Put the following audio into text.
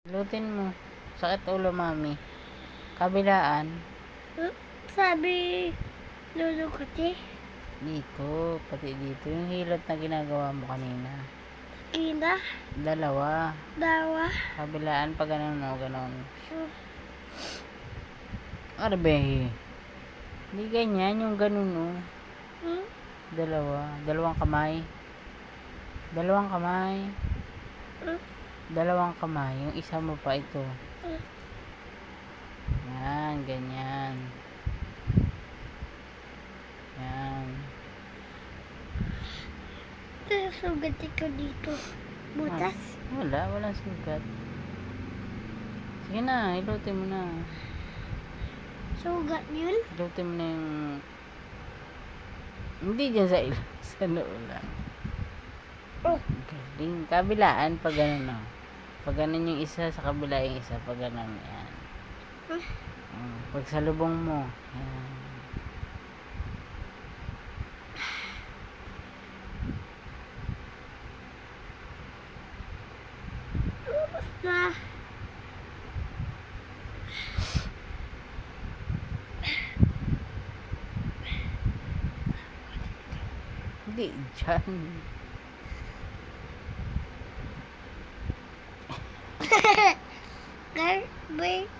Lutin mo. Sakit ulo, mami. Kabilaan. Sabi, lolo ko Dito. Pati dito. Yung hilot na ginagawa mo kanina. Kina, Dalawa. dawa. Kabilaan pa ganun o ganun. Arbe. Hindi ganyan. Yung ganun o. Dalawa. Dalawang kamay. Dalawang kamay. Dalawang kamay. Yung isa mo pa ito. Yan. Ganyan. Yan. Ito sugat ko dito. Butas. Wala. Walang sugat. Sige na. Ilutin mo na. Sugat yun? Ilutin mo na yung... Hindi dyan sa ilo. Sa noo lang. Galing. Kabilaan pag ganun o. Pag ganun yung isa, sa kabila yung isa. Pag ganun. Yan. Pag salubong mo. Yan. Na. Hindi dyan. Garbage.